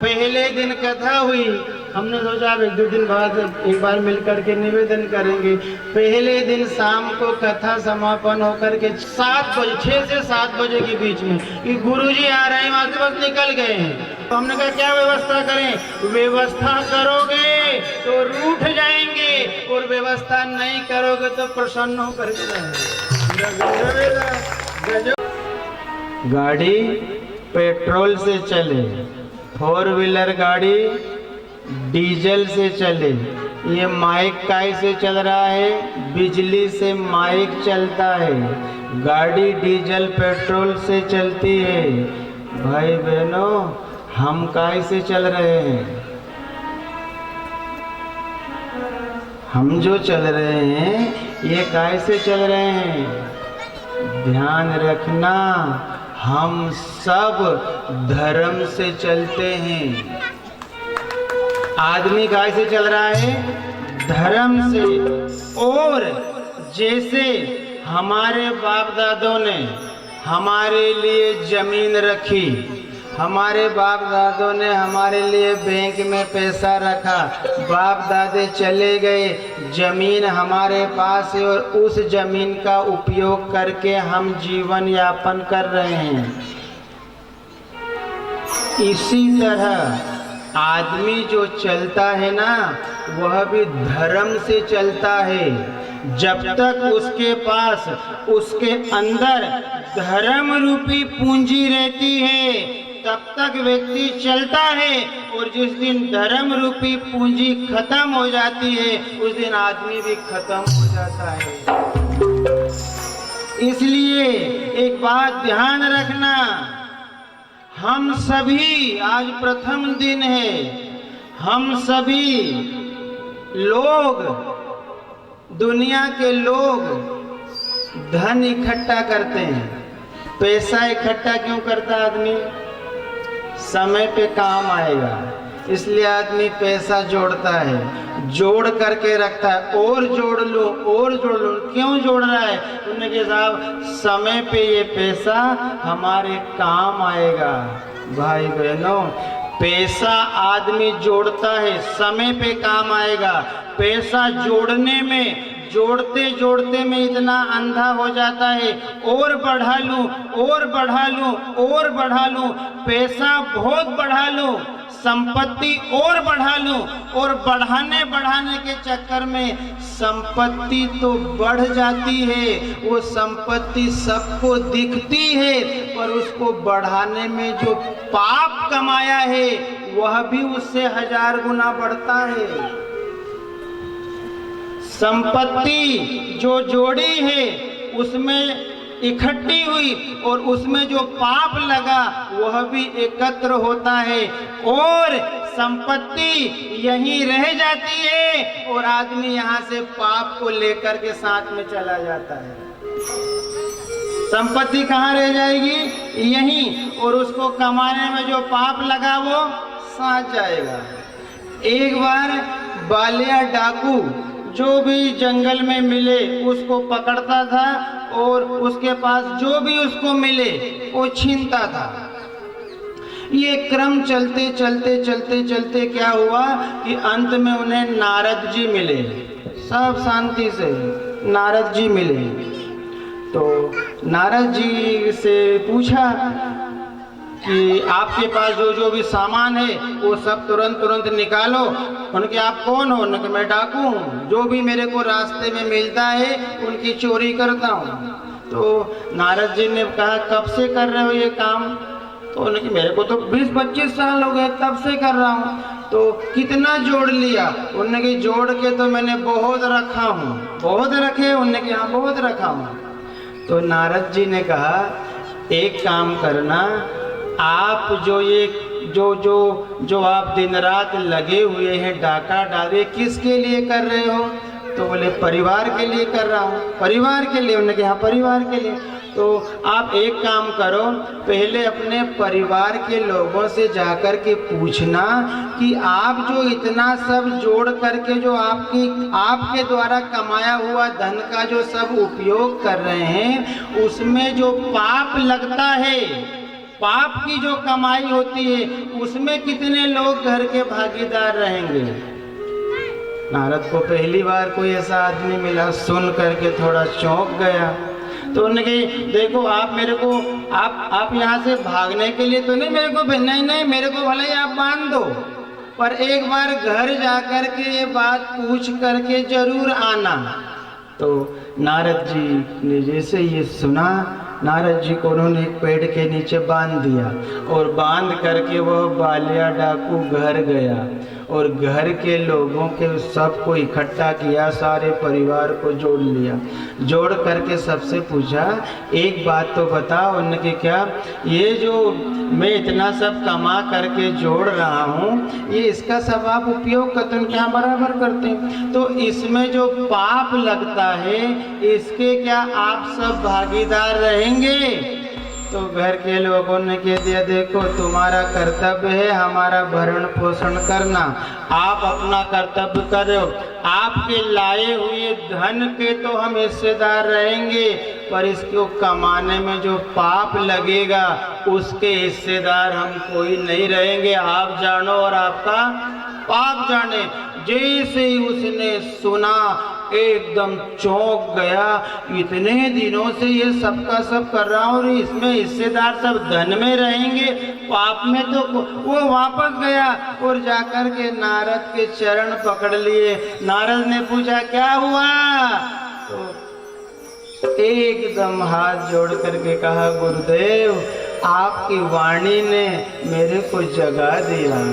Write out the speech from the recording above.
पहले दिन कथा हुई, हमने सोचा अब 1-2 दिन बाद एक बार मिल करके निवेदन करेंगे। पहले दिन शाम को कथा समापन होकर के 7 बजे 6 से 7 बजे के बीच में कि गुरुजी आ रहे हैं, वहां से बस निकल गए हैं। तो हमने कहा क्या व्यवस्था करें? व्यवस्था करोगे तो रूठ जाएंगे और व्यवस्था नहीं करोगे तो प्रसन्न होकर के रहेंगे। गाड़ी पेट्रोल से चले, 4 व्हीलर गाड़ी डीजल से चले। ये माइक काय से चल रहा है? बिजली से माइक चलता है। गाड़ी डीजल पेट्रोल से चलती है। भाई बहनों, हम काय से चल रहे हैं? हम जो चल रहे हैं ये काय से चल रहे हैं? ध्यान रखना, हम सब धर्म से चलते हैं। आदमी काय से चल रहा है? धर्म से। और जैसे हमारे बाप दादों ने हमारे लिए जमीन रखी, हमारे बाप दादों ने हमारे लिए बैंक में पैसा रखा, बाप दादे चले गए, जमीन हमारे पास है और उस जमीन का उपयोग करके हम जीवन यापन कर रहे हैं। इसी तरह आदमी जो चलता है ना, वह भी धर्म से चलता है। जब तक उसके पास उसके अंदर धर्म रूपी पूंजी रहती है तब तक व्यक्ति चलता है, और जिस दिन धर्म रूपी पूंजी खत्म हो जाती है उस दिन आदमी भी खत्म हो जाता है। इसलिए एक बात ध्यान रखना, हम सभी, आज प्रथम दिन है, हम सभी लोग, दुनिया के लोग धन इकट्ठा करते हैं। पैसा इकट्ठा क्यों करता आदमी? समय पे काम आएगा, इसलिए आदमी पैसा जोड़ता है, जोड़ करके रखता है। और जोड़ लो, और जोड़ लो। क्यों जोड़ रहा है? उन्होंने कहा साहब समय पे ये पैसा हमारे काम आएगा। भाई बहनों, पैसा आदमी जोड़ता है, समय पे काम आएगा। पैसा जोड़ने में, जोड़ते जोड़ते में इतना अंधा हो जाता है, और बढ़ा लूं, और बढ़ा लूं, और बढ़ा लूं, पैसा बहुत बढ़ा लूं, संपत्ति और बढ़ा लूं, और बढ़ाने बढ़ाने के चक्कर में संपत्ति तो बढ़ जाती है। वो संपत्ति सबको दिखती है, पर उसको बढ़ाने में जो पाप कमाया है वह भी उससे 1000 गुना बढ़ता है। संपत्ति जो जोड़ी है उसमें इकट्ठी हुई और उसमें जो पाप लगा वह भी एकत्र होता है, और संपत्ति यहीं रह जाती है और आदमी यहाँ से पाप को लेकर के साथ में चला जाता है। संपत्ति कहाँ रह जाएगी? यहीं, और उसको कमाने में जो पाप लगा वो साथ जाएगा। एक बार बालिया डाकू जो भी जंगल में मिले उसको पकड़ता था, और उसके पास जो भी उसको मिले वो छीनता था। ये क्रम चलते चलते चलते चलते क्या हुआ कि अंत में उन्हें नारद जी मिले। सब शांति से नारद जी मिले, तो नारद जी से पूछा कि आपके पास जो जो भी सामान है वो सब तुरंत निकालो। उनके आप कौन हो? उनके मैं डाकू हूँ, जो भी मेरे को रास्ते में मिलता है उनकी चोरी करता हूँ। तो नारद जी ने कहा कब से कर रहे हो ये काम? तो उन्होंने मेरे को तो 20-25 साल हो गए, तब से कर रहा हूँ। तो कितना जोड़ लिया? उन्होंने कहा जोड़ के तो मैंने बहुत रखा हूँ। बहुत रखे? उन्होंने कहा हाँ बहुत रखा हूँ। तो नारद जी ने कहा एक काम करना, आप जो ये जो आप दिन रात लगे हुए हैं डाका डाले, किसके लिए कर रहे हो? तो बोले परिवार के लिए कर रहा हूँ। परिवार के लिए? उन्होंने कहा परिवार के लिए। तो आप एक काम करो, पहले अपने परिवार के लोगों से जाकर के पूछना कि आप जो इतना सब जोड़ करके जो आपके द्वारा कमाया हुआ धन का जो सब उपयोग कर रहे हैं उसमें जो पाप लगता है, पाप की जो कमाई होती है उसमें कितने लोग घर के भागीदार रहेंगे। नारद को पहली बार कोई ऐसा आदमी मिला, सुन करके थोड़ा चौंक गया। तो उन्होंने कही देखो आप मेरे को आप यहाँ से भागने के लिए तो नहीं मेरे को, नहीं मेरे को भले ही आप बांध दो, पर एक बार घर जा कर के ये बात पूछ करके जरूर आना। तो नारद जी ने जैसे ये सुना, नारद जी को उन्होंने एक पेड़ के नीचे बांध दिया और बांध करके वह बालिया डाकू घर गया और घर के लोगों के सबको इकट्ठा किया, सारे परिवार को जोड़ लिया। जोड़ करके सबसे पूछा एक बात तो बताओ। उनके क्या, ये जो मैं इतना सब कमा करके जोड़ रहा हूँ ये इसका सब आप उपयोग करते हैं क्या बराबर करते हैं, तो इसमें जो पाप लगता है इसके क्या आप सब भागीदार रहेंगे। तो घर के लोगों ने कह दिया देखो तुम्हारा कर्तव्य है हमारा भरण पोषण करना, आप अपना कर्तव्य करो, आपके लाए हुए धन के तो हम हिस्सेदार रहेंगे, पर इसको कमाने में जो पाप लगेगा उसके हिस्सेदार हम कोई नहीं रहेंगे, आप जानो और आपका पाप जाने। जैसे ही उसने सुना एकदम चौंक गया, इतने दिनों से ये सबका सब कर रहा हूँ और इसमें हिस्सेदार सब धन में रहेंगे, पाप में तो वो वापस गया और जाकर के नारद के चरण पकड़ लिए। नारद ने पूछा क्या हुआ, तो एकदम हाथ जोड़ करके कहा गुरुदेव आपकी वाणी ने मेरे को जगा दिया।